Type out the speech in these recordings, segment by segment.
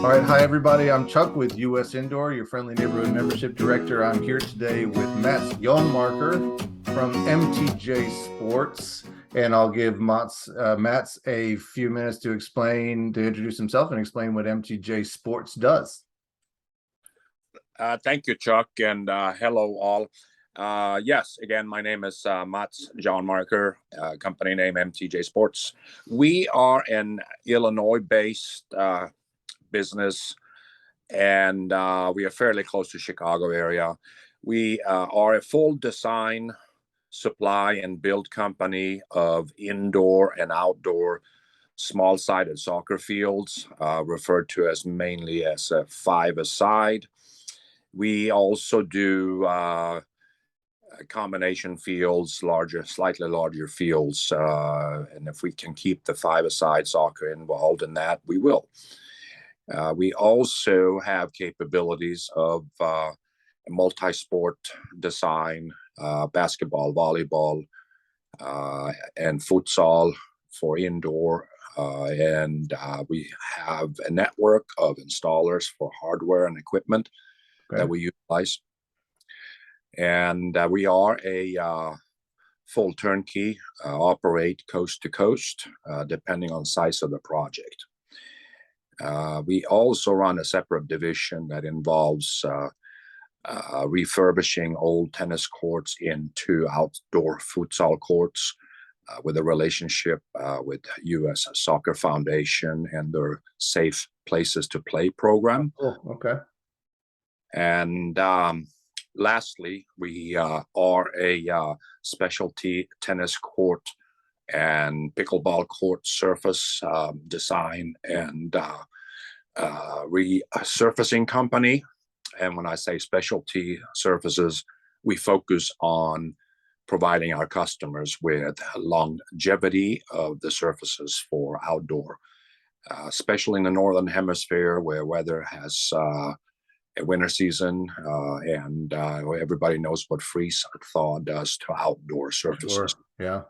All right, hi everybody. I'm Chuck with USIndoor, your friendly neighborhood membership director. I'm here today with Jonmarker from MTJ Sports, and I'll give Mats a few minutes to introduce himself and explain what MTJ Sports does. Thank you, Chuck, and hello all. Yes, again, my name is Mats Jonmarker, company name MTJ Sports. We are an Illinois-based business, and we are fairly close to Chicago area. We are a full design, supply, and build company of indoor and outdoor small-sided soccer fields, referred to as mainly as a five-a-side. We also do combination fields, slightly larger fields, and if we can keep the five-a-side soccer involved in that, we will. We also have capabilities of multi-sport design, basketball, volleyball, and futsal for indoor. And we have a network of installers for hardware and equipment that we utilize. And we are a full turnkey, operate coast to coast, depending on size of the project. We also run a separate division that involves refurbishing old tennis courts into outdoor futsal courts with a relationship with US Soccer Foundation and their Safe Places to Play program. Oh, okay. And lastly, we are a specialty tennis court and pickleball court surface design and resurfacing company. And when I say specialty surfaces, we focus on providing our customers with longevity of the surfaces for outdoor, especially in the Northern Hemisphere where weather has a winter season, and everybody knows what freeze thaw does to outdoor surfaces. Sure.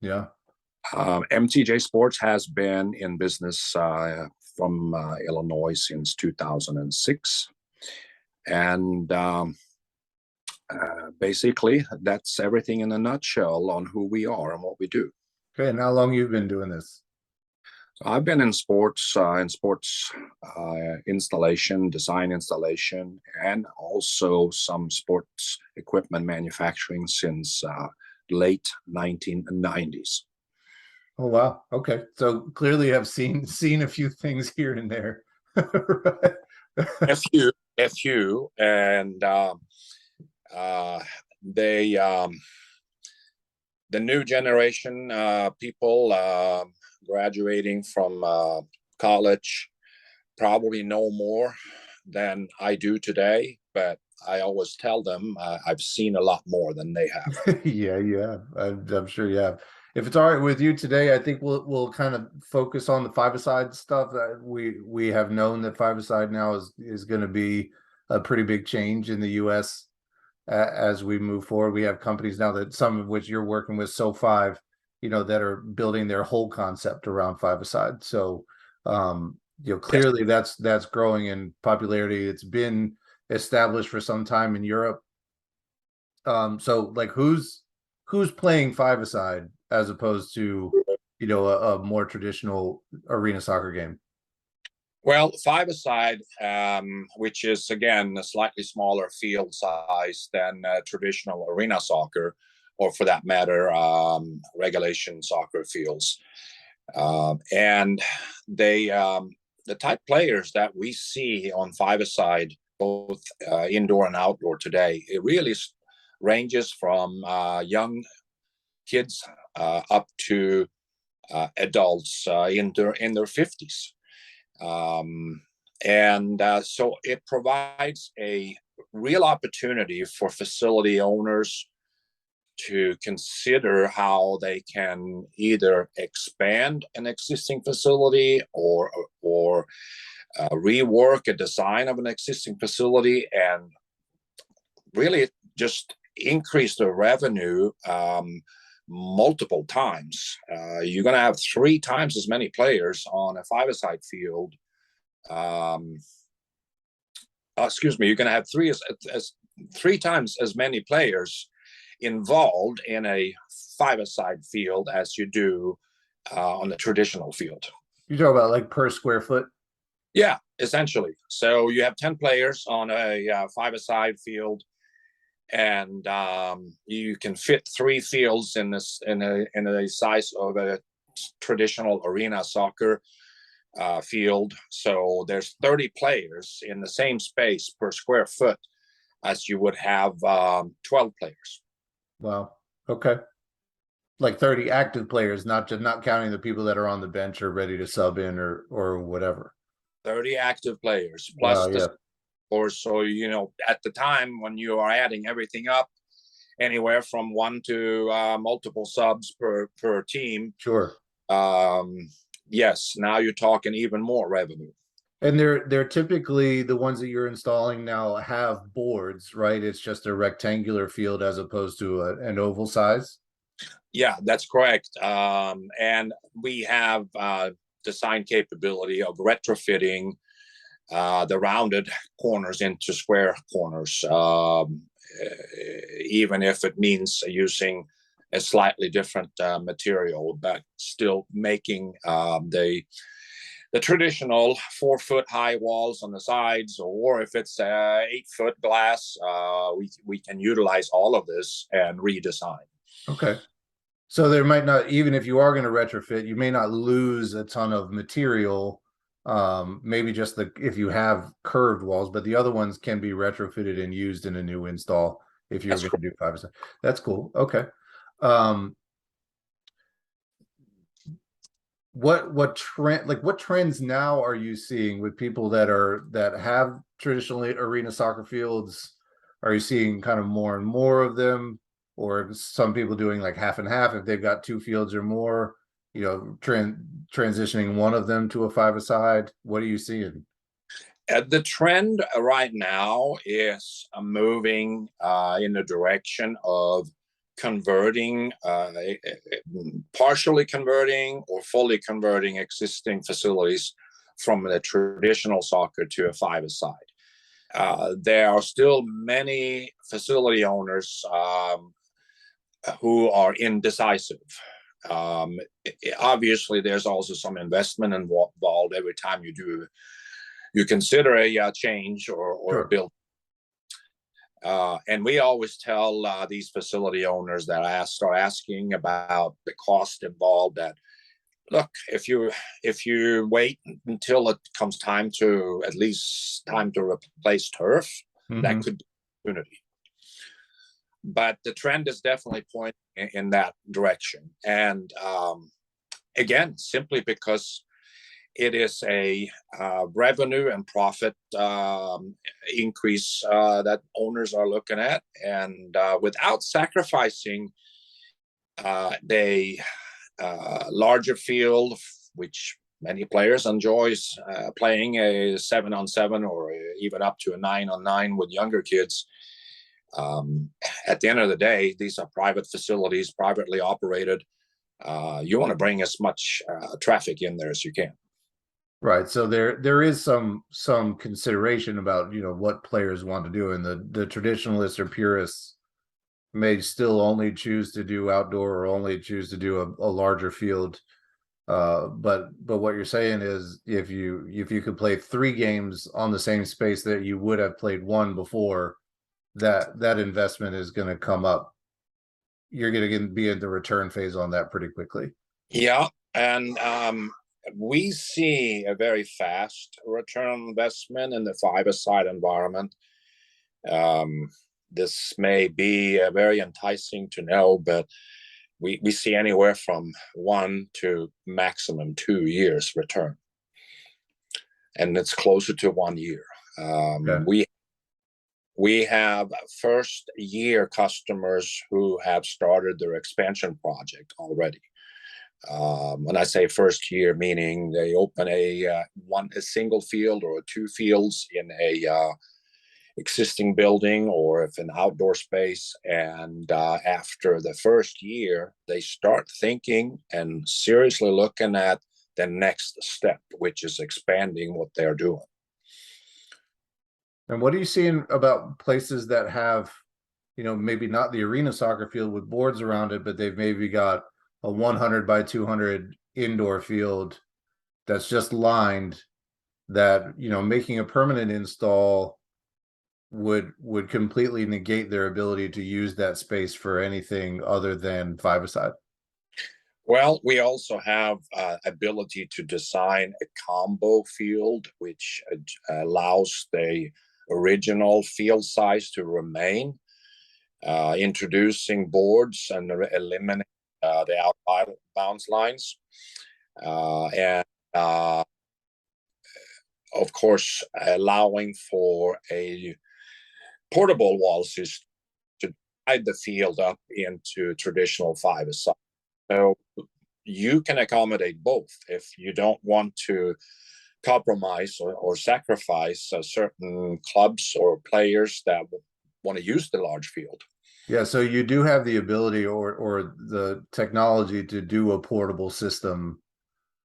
Yeah. MTJ Sports has been in business from Illinois since 2006. And basically, that's everything in a nutshell on who we are and what we do. Okay, and how long you've been doing this? I've been in sports installation, design installation, and also some sports equipment manufacturing since late 1990s. Oh wow. Okay, so clearly I've seen a few things here and there. Right. a few, and the new generation people graduating from college probably know more than I do today, but I always tell them I've seen a lot more than they have. Yeah. I'm sure you have. If it's all right with you today, I think we'll kind of focus on the five-a-side stuff. We have known that five-a-side now is going to be a pretty big change in the U.S. As we move forward. We have companies now that some of which you're working with, So5, that are building their whole concept around five-a-side. So, clearly that's growing in popularity. It's been established for some time in Europe. So like who's playing five-a-side as opposed to a more traditional arena soccer game? Well, five-a-side, which is again a slightly smaller field size than traditional arena soccer, or for that matter, regulation soccer fields, and the type players that we see on five-a-side, both indoor and outdoor today, it really ranges from young kids up to adults in their 50s. So it provides a real opportunity for facility owners to consider how they can either expand an existing facility or rework a design of an existing facility and really just increase the revenue multiple times. You're going to have 3 times as many players on a five-a-side field excuse me, you're going to have three times as many players involved in a five-a-side field as you do on the traditional field. You talk about like per square foot? Yeah, essentially. So you have 10 players on a five-a-side field, and you can fit 3 fields in a size of a traditional arena soccer field. So there's 30 players in the same space per square foot as you would have 12 players. Wow. Okay. Like 30 active players, not counting the people that are on the bench or ready to sub in or whatever. 30 active players plus Wow, yeah. or so, at the time when you are adding everything up, anywhere from 1 to multiple subs per team. Sure. Yes, now you're talking even more revenue. And they're typically the ones that you're installing now have boards, right? It's just a rectangular field as opposed to an oval size. Yeah, that's correct. And we have design capability of retrofitting the rounded corners into square corners, even if it means using a slightly different material, but still making the traditional 4-foot high walls on the sides, or if it's 8-foot glass, we can utilize all of this and redesign. Okay. So there might not, even if you are going to retrofit, you may not lose a ton of material. Maybe just if you have curved walls, but the other ones can be retrofitted and used in a new install if you're going to do 5%. That's cool. Okay. What trends now are you seeing with people that have traditionally arena soccer fields? Are you seeing kind of more and more of them, or some people doing like half and half if they've got 2 fields or more, transitioning one of them to a 5-a-side? What are you seeing? The trend right now is moving in the direction of converting, partially converting or fully converting existing facilities from the traditional soccer to a 5-a-side. There are still many facility owners who are indecisive. Obviously, there's also some investment involved every time you consider a change or Sure. a build. And we always tell these facility owners that start asking about the cost involved, that look, if you wait until it comes time to replace turf, that could be an opportunity. But the trend is definitely pointing in that direction. And again, simply because it is a revenue and profit increase that owners are looking at, and without sacrificing the larger field, which many players enjoys playing a 7-on-7 or even up to a 9-on-9 with younger kids. At the end of the day, these are private facilities, privately operated. You want to bring as much traffic in there as you can. Right. So there is some consideration about, what players want to do, and the traditionalists or purists may still only choose to do outdoor or only choose to do a larger field. But what you're saying is if you could play 3 games on the same space that you would have played 1 before, that investment is going to come up. You're going to be in the return phase on that pretty quickly. Yeah. And we see a very fast return on investment in the 5-a-side environment. This may be very enticing to know, but we see anywhere from 1 to maximum 2 years return. And it's closer to 1 year. We have first-year customers who have started their expansion project already. When I say first year, meaning they open a single field or 2 fields in a existing building, or if an outdoor space, and after the first year, they start thinking and seriously looking at the next step, which is expanding what they're doing. And what are you seeing about places that have, maybe not the arena soccer field with boards around it, but they've maybe got a 100 by 200 indoor field that's just lined, that, making a permanent install would completely negate their ability to use that space for anything other than five-a-side? Well, we also have ability to design a combo field, which allows the original field size to remain, introducing boards and eliminating the out bounds lines, and of course allowing for a portable wall system to divide the field up into traditional five-a-side. So you can accommodate both if you don't want to compromise or sacrifice certain clubs or players that want to use the large field. Yeah, so you do have the ability or the technology to do a portable system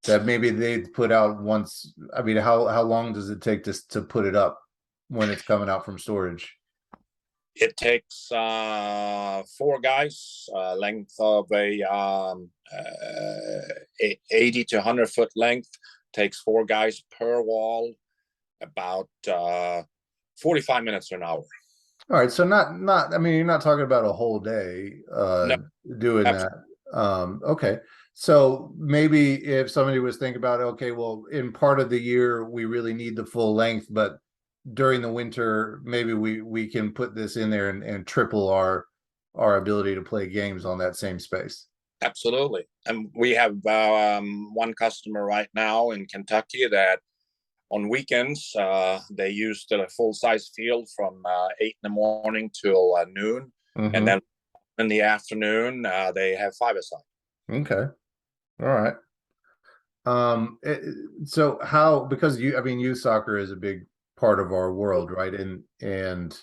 that maybe they put out once. I mean, how long does it take to put it up when it's coming out from storage? It takes 4 guys, length of a 80 to 100-foot length. Takes 4 guys per wall, about 45 minutes to an hour. All right, so not I mean, you're not talking about a whole day No, doing absolutely. that. Okay. So maybe if somebody was thinking about, okay, well, in part of the year we really need the full length, but during the winter maybe we can put this in there and triple our ability to play games on that same space. Absolutely. And we have one customer right now in Kentucky that on weekends they use the full-size field from 8 in the morning till noon. Mm-hmm. And then in the afternoon they have five-a-side. Okay. All right. So how, because youth soccer is a big part of our world, right? And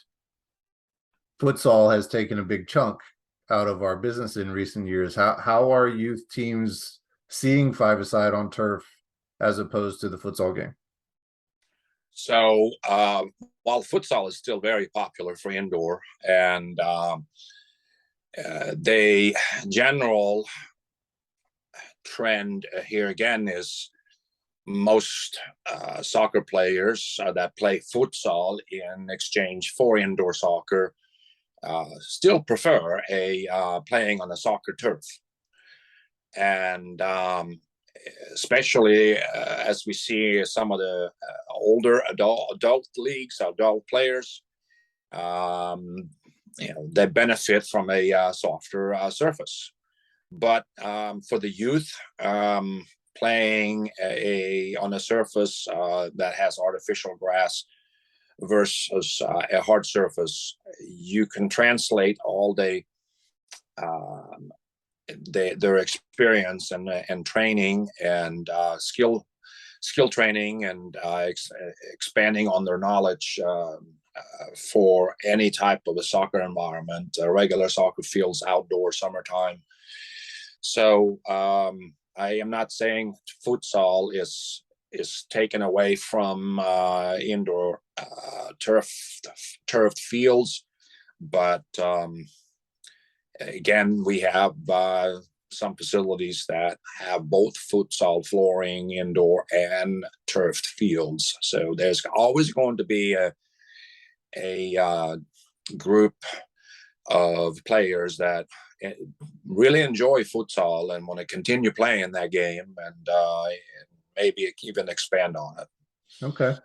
futsal has taken a big chunk out of our business in recent years. How are youth teams seeing five-a-side on turf as opposed to the futsal game? So while futsal is still very popular for indoor, and the general trend here again is most soccer players that play futsal in exchange for indoor soccer still prefer playing on a soccer turf. And especially as we see some of the older adult leagues, adult players, they benefit from a softer surface. But for the youth, playing on a surface that has artificial grass versus a hard surface, you can translate all their experience and training and skill training and expanding on their knowledge for any type of a soccer environment, regular soccer fields, outdoor, summertime. So I am not saying futsal is taken away from indoor turfed fields, but again, we have some facilities that have both futsal flooring, indoor and turfed fields. So there's always going to be a group of players that really enjoy futsal and want to continue playing that game and maybe even expand on it. Okay.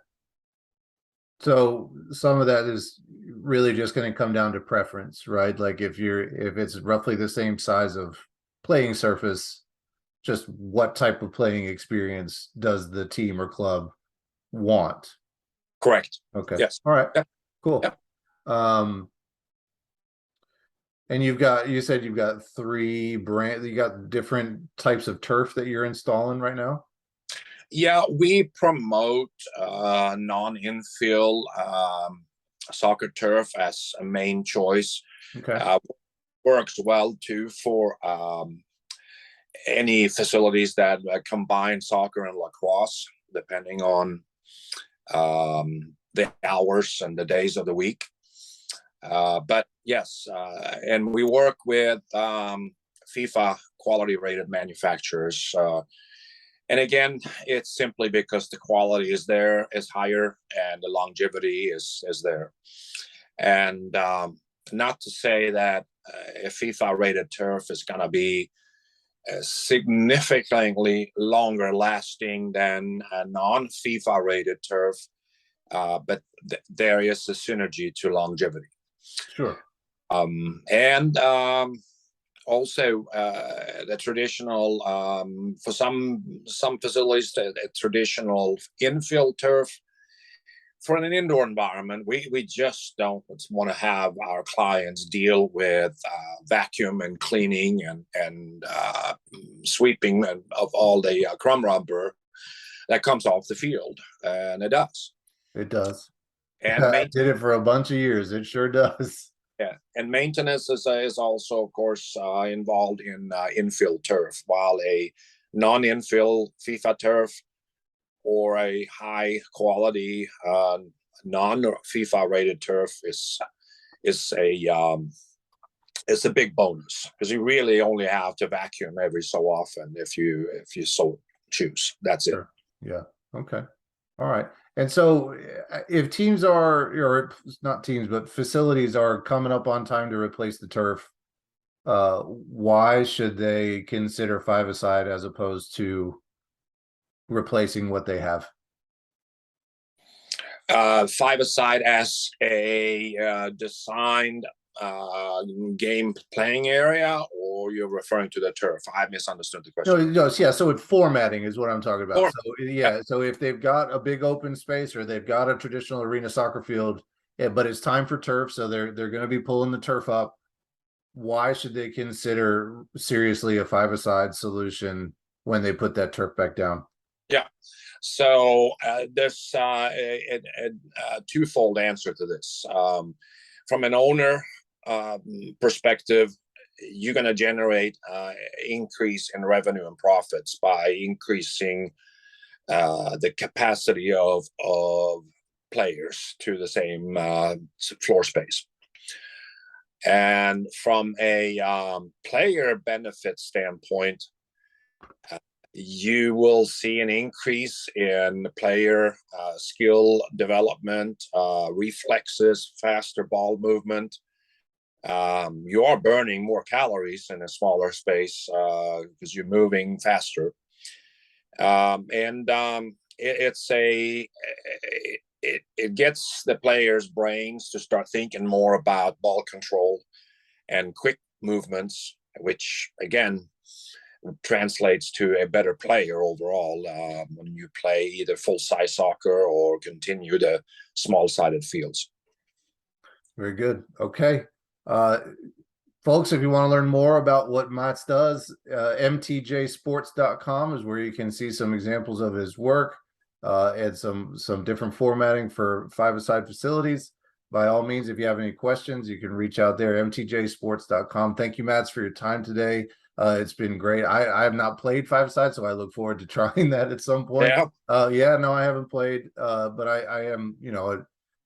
So some of that is really just going to come down to preference, right? Like if it's roughly the same size of playing surface, just what type of playing experience does the team or club want? Correct. Okay. Yes. All right. Yep. Cool. Yep. And you said you've got you got different types of turf that you're installing right now? Yeah, we promote non-infill soccer turf as a main choice. Okay. Works well too for any facilities that combine soccer and lacrosse, depending on the hours and the days of the week. But yes, and we work with FIFA quality rated manufacturers. And again, it's simply because the quality is higher, and the longevity is there. And not to say that a FIFA rated turf is going to be significantly longer lasting than a non-FIFA rated turf, but there is a synergy to longevity. Sure. And also the traditional, for some facilities, the traditional infill turf. For an indoor environment, we just don't want to have our clients deal with vacuum and cleaning and sweeping of all the crumb rubber that comes off the field, and it does. It does. And I did it for a bunch of years. It sure does. Yeah, and maintenance is also, of course, involved in infill turf, while a non-infill FIFA turf or a high quality non-FIFA rated turf is a big bonus, because you really only have to vacuum every so often if you so choose. That's Sure. It. Yeah. Okay. All right. And so if teams are, or not teams, but facilities are coming up on time to replace the turf, why should they consider five-a-side as opposed to replacing what they have? Five-a-side as a designed game playing area, or you're referring to the turf? I misunderstood the question. No, yeah. So it's formatting is what I'm talking about. So yeah. So if they've got a big open space, or they've got a traditional arena soccer field, but it's time for turf, so they're going to be pulling the turf up. Why should they consider seriously a five-a-side solution when they put that turf back down? Yeah. So there's a twofold answer to this. From an owner perspective, you're going to generate increase in revenue and profits by increasing the capacity of players to the same floor space. And from a player benefit standpoint, you will see an increase in player skill development, reflexes, faster ball movement. You are burning more calories in a smaller space because you're moving faster. It gets the players' brains to start thinking more about ball control and quick movements, which again translates to a better player overall when you play either full-size soccer or continue the small-sided fields. Very good. Okay. Folks, if you want to learn more about what Mats does, mtjsports.com is where you can see some examples of his work and some different formatting for five-a-side facilities. By all means, if you have any questions, you can reach out there, mtjsports.com. Thank you, Mats, for your time today. It's been great. I have not played five-a-side, so I look forward to trying that at some point. Yeah. No, I haven't played, but I am,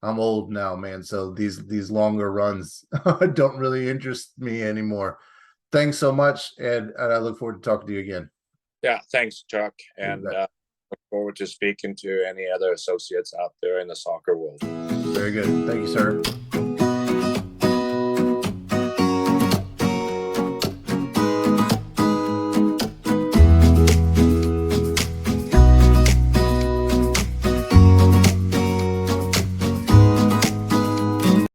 I'm old now, man. So these longer runs don't really interest me anymore. Thanks so much, and I look forward to talking to you again. Yeah, thanks, Chuck, and look forward to speaking to any other associates out there in the soccer world. Very good. Thank you, sir.